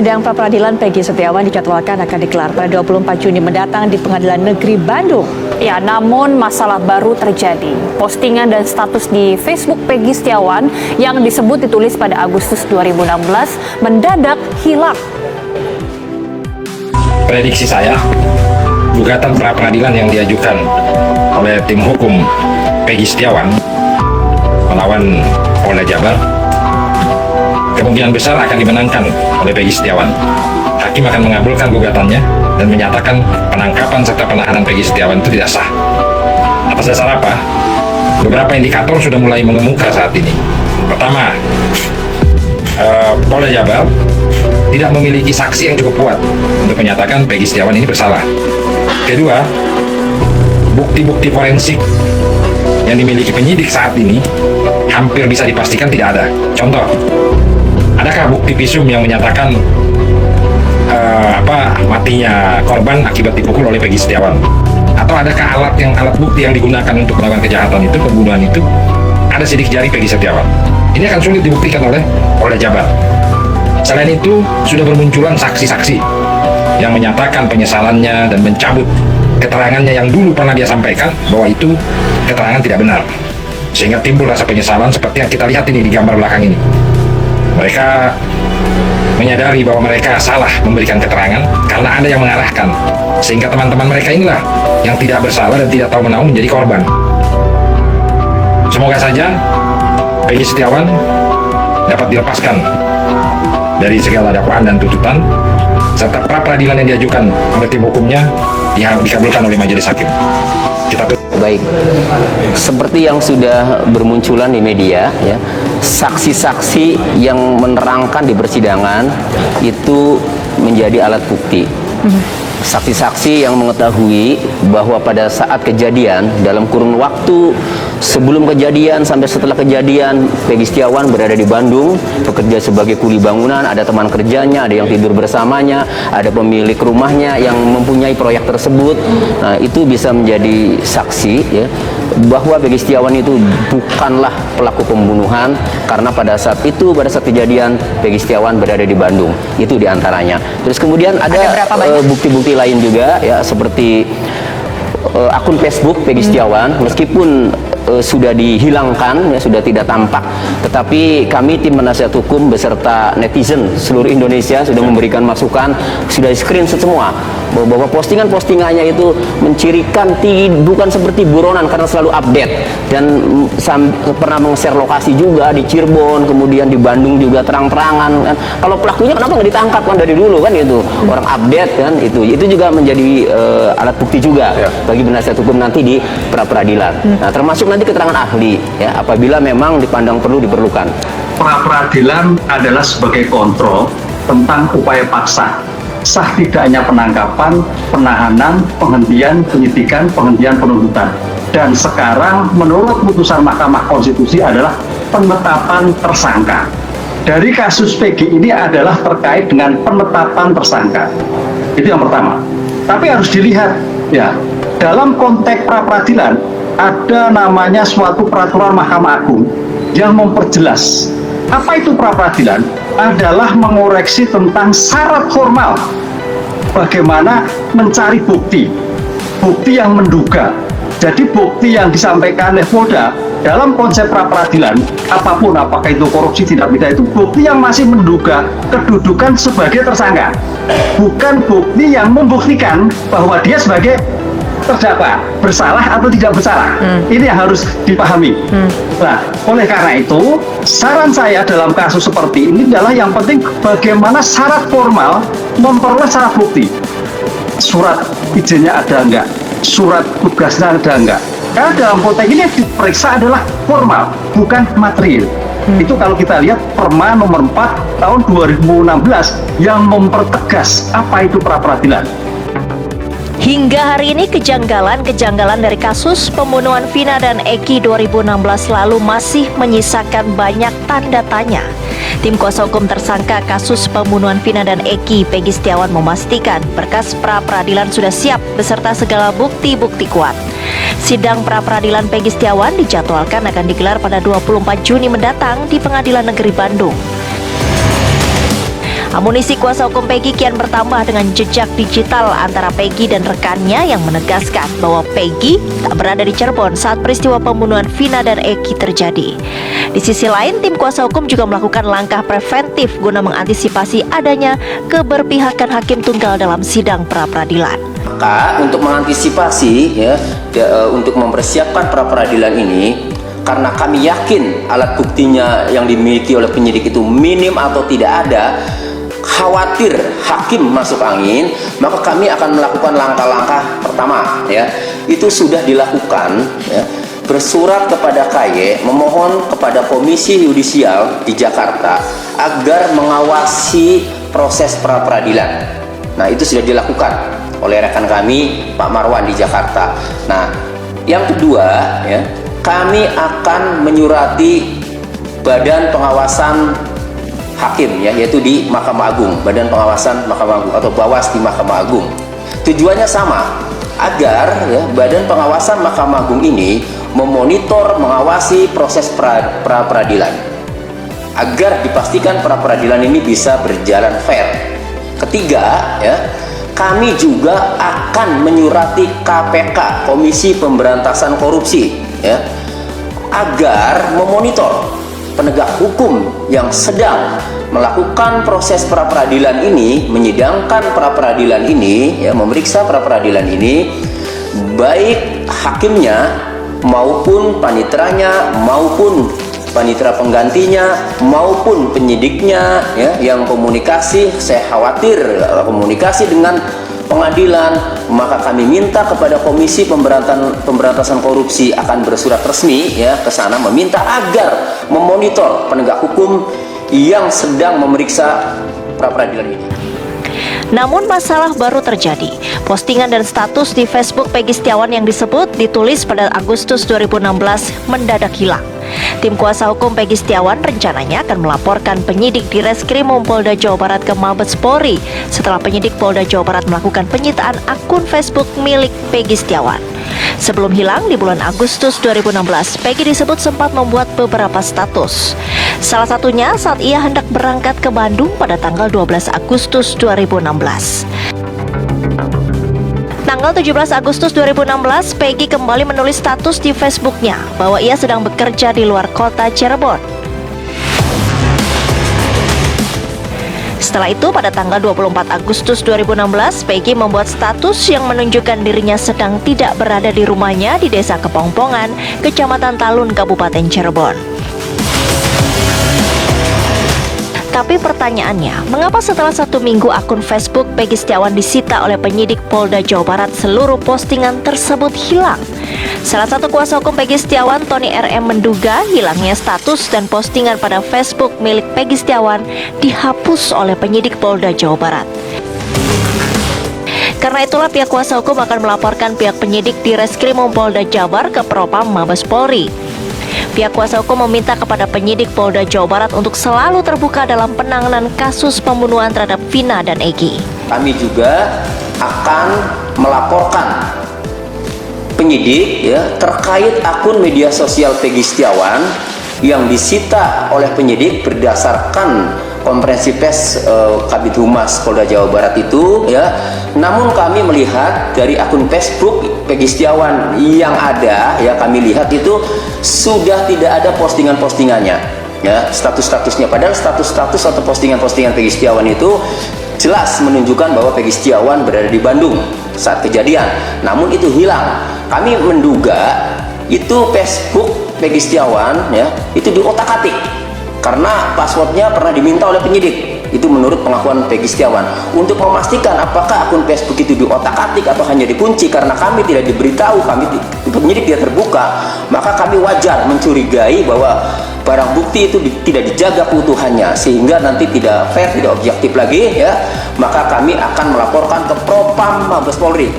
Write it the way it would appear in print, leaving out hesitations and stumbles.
Sidang pra-peradilan Peggy Setiawan dijadwalkan akan digelar pada 24 Juni mendatang di Pengadilan Negeri Bandung. Ya, namun masalah baru terjadi. Postingan dan status di Facebook Peggy Setiawan yang disebut ditulis pada Agustus 2016 mendadak hilang. Prediksi saya, gugatan pra-peradilan yang diajukan oleh tim hukum Peggy Setiawan melawan Polda Jabar kemungkinan besar akan dimenangkan oleh Peggy Setiawan. Hakim akan mengabulkan gugatannya dan menyatakan penangkapan serta penahanan Peggy Setiawan itu tidak sah. Atas dasar apa? Beberapa indikator sudah mulai mengemuka saat ini. Pertama, Polda Jabar tidak memiliki saksi yang cukup kuat untuk menyatakan Peggy Setiawan ini bersalah. Kedua, bukti-bukti forensik yang dimiliki penyidik saat ini hampir bisa dipastikan tidak ada. Contoh, adakah bukti visum yang menyatakan matinya korban akibat dipukul oleh Peggy Setiawan? Atau adakah alat bukti yang digunakan untuk melakukan kejahatan itu, pembunuhan itu, ada sidik jari Peggy Setiawan? Ini akan sulit dibuktikan oleh Polda Jabar. Selain itu, sudah bermunculan saksi-saksi yang menyatakan penyesalannya dan mencabut keterangannya yang dulu pernah dia sampaikan bahwa itu keterangan tidak benar. Sehingga timbul rasa penyesalan seperti yang kita lihat ini di gambar belakang ini. Mereka menyadari bahwa mereka salah memberikan keterangan karena ada yang mengarahkan. Sehingga teman-teman mereka inilah yang tidak bersalah dan tidak tahu menahu menjadi korban. Semoga saja Peggy Setiawan dapat dilepaskan dari segala dakwaan dan tuntutan, serta pra-peradilan yang diajukan oleh tim hukumnya dikabulkan oleh majelis hakim. Baik, seperti yang sudah bermunculan di media, ya, saksi-saksi yang menerangkan di persidangan itu menjadi alat bukti. Saksi-saksi yang mengetahui bahwa pada saat kejadian, dalam kurun waktu sebelum kejadian sampai setelah kejadian, Peggy Setiawan berada di Bandung, bekerja sebagai kuli bangunan, ada teman kerjanya, ada yang tidur bersamanya, ada pemilik rumahnya yang mempunyai proyek tersebut. Nah, itu bisa menjadi saksi, ya, bahwa Peggy Setiawan itu bukanlah pelaku pembunuhan, karena pada saat kejadian Peggy Setiawan berada di Bandung. Itu diantaranya. Terus kemudian ada bukti-bukti lain juga, ya, seperti akun Facebook Peggy Setiawan, meskipun sudah dihilangkan, ya, sudah tidak tampak, tetapi kami tim penasihat hukum beserta netizen seluruh Indonesia sudah memberikan masukan, sudah di-screenshot semua bahwa postingan-postingannya itu mencirikan bukan seperti buronan karena selalu update, dan pernah meng-share lokasi juga di Cirebon, kemudian di Bandung juga terang-terangan kan. Kalau pelakunya kenapa nggak ditangkap kan dari dulu kan, itu orang update kan, itu juga menjadi alat bukti juga bagi penasihat hukum nanti di pra-peradilan. Nah, termasuk nanti keterangan ahli, ya, apabila memang dipandang perlu diperlukan. Pra-peradilan adalah sebagai kontrol tentang upaya paksa, sah tidaknya penangkapan, penahanan, penghentian penyidikan, penghentian penuntutan. Dan sekarang menurut putusan Mahkamah Konstitusi adalah penetapan tersangka. Dari kasus Peggy ini adalah terkait dengan penetapan tersangka. Itu yang pertama. Tapi harus dilihat, ya, dalam konteks pra-peradilan ada namanya suatu peraturan Mahkamah Agung yang memperjelas apa itu pra-peradilan adalah mengoreksi tentang syarat formal bagaimana mencari bukti yang menduga. Jadi bukti yang disampaikan oleh Polda dalam konsep pra-peradilan apapun, apakah itu korupsi tidak pidana, itu bukti yang masih menduga kedudukan sebagai tersangka, bukan bukti yang membuktikan bahwa dia sebagai terdakwa bersalah atau tidak bersalah. Ini yang harus dipahami. Nah, oleh karena itu saran saya dalam kasus seperti ini adalah yang penting bagaimana syarat formal memperoleh syarat bukti. Surat izinnya ada enggak, surat tugasnya ada enggak. Karena dalam konteks ini yang diperiksa adalah formal, bukan material. Itu kalau kita lihat Perma nomor 4 tahun 2016 yang mempertegas apa itu pra-peradilan. Hingga hari ini kejanggalan dari kasus pembunuhan Vina dan Eki 2016 lalu masih menyisakan banyak tanda tanya. Tim kuasa hukum tersangka kasus pembunuhan Vina dan Eki, Peggy Setiawan, memastikan berkas pra-peradilan sudah siap beserta segala bukti-bukti kuat. Sidang pra-peradilan Peggy Setiawan dijadwalkan akan digelar pada 24 Juni mendatang di Pengadilan Negeri Bandung. Amunisi kuasa hukum Peggy kian bertambah dengan jejak digital antara Peggy dan rekannya yang menegaskan bahwa Peggy tak berada di Cirebon saat peristiwa pembunuhan Vina dan Eki terjadi. Di sisi lain, tim kuasa hukum juga melakukan langkah preventif guna mengantisipasi adanya keberpihakan hakim tunggal dalam sidang pra-peradilan. Maka untuk mengantisipasi untuk mempersiapkan pra-peradilan ini, karena kami yakin alat buktinya yang dimiliki oleh penyidik itu minim atau tidak ada, khawatir hakim masuk angin, maka kami akan melakukan langkah-langkah pertama itu sudah dilakukan bersurat kepada KY memohon kepada Komisi Yudisial di Jakarta agar mengawasi proses pra-peradilan. Nah, itu sudah dilakukan oleh rekan kami Pak Marwan di Jakarta. Nah, yang kedua kami akan menyurati Badan Pengawasan Hakim yaitu di Mahkamah Agung, Badan Pengawasan Mahkamah Agung atau Bawas di Mahkamah Agung. Tujuannya sama, agar Badan Pengawasan Mahkamah Agung ini memonitor, mengawasi proses pra-peradilan agar dipastikan pra-peradilan ini bisa berjalan fair. Ketiga, kami juga akan menyurati KPK, Komisi Pemberantasan Korupsi, agar memonitor penegak hukum yang sedang melakukan proses pra-peradilan ini, menyidangkan pra-peradilan ini, memeriksa pra-peradilan ini, baik hakimnya maupun paniteranya maupun panitera penggantinya maupun penyidiknya yang komunikasi, saya khawatir komunikasi dengan pengadilan, maka kami minta kepada Komisi Pemberantasan Korupsi akan bersurat resmi ke sana meminta agar memonitor penegak hukum yang sedang memeriksa pra-peradilan ini. Namun masalah baru terjadi. Postingan dan status di Facebook Peggy Setiawan yang disebut ditulis pada Agustus 2016 mendadak hilang. Tim kuasa hukum Peggy Setiawan rencananya akan melaporkan penyidik di Reskrimum Polda Jawa Barat ke Mabes Polri setelah penyidik Polda Jawa Barat melakukan penyitaan akun Facebook milik Peggy Setiawan. Sebelum hilang di bulan Agustus 2016, Peggy disebut sempat membuat beberapa status. Salah satunya saat ia hendak berangkat ke Bandung pada tanggal 12 Agustus 2016. Tanggal 17 Agustus 2016, Peggy kembali menulis status di Facebooknya bahwa ia sedang bekerja di luar kota Cirebon. Setelah itu, pada tanggal 24 Agustus 2016, Peggy membuat status yang menunjukkan dirinya sedang tidak berada di rumahnya di Desa Kepongpongan, Kecamatan Talun, Kabupaten Cirebon. Tapi pertanyaannya, mengapa setelah 1 minggu akun Facebook Peggy Setiawan disita oleh penyidik Polda Jawa Barat, seluruh postingan tersebut hilang? Salah satu kuasa hukum Peggy Setiawan, Tony RM, menduga hilangnya status dan postingan pada Facebook milik Peggy Setiawan dihapus oleh penyidik Polda Jawa Barat. Karena itulah pihak kuasa hukum akan melaporkan pihak penyidik di Reskrimum Polda Jabar ke Propam Mabes Polri. Pihak kuasa hukum meminta kepada penyidik Polda Jawa Barat untuk selalu terbuka dalam penanganan kasus pembunuhan terhadap Vina dan Eki. Kami juga akan melaporkan penyidik terkait akun media sosial Peggy Setiawan yang disita oleh penyidik berdasarkan konferensi pers Kabid Humas Polda Jawa Barat itu namun kami melihat dari akun Facebook Peggy Setiawan yang ada kami lihat itu sudah tidak ada postingannya status-statusnya, padahal status-status atau postingan-postingan Peggy Setiawan itu jelas menunjukkan bahwa Peggy Setiawan berada di Bandung saat kejadian, namun itu hilang. Kami menduga itu Facebook Peggy Setiawan itu diotak-atik karena passwordnya pernah diminta oleh penyidik. Itu menurut pengakuan Peggy Setiawan. Untuk memastikan apakah akun Facebook itu diotak-atik atau hanya dikunci karena kami tidak diberitahu, penyidik tidak terbuka, maka kami wajar mencurigai bahwa barang bukti itu tidak dijaga keutuhannya sehingga nanti tidak fair, tidak objektif lagi maka kami akan melaporkan ke Propam Mabes Polri.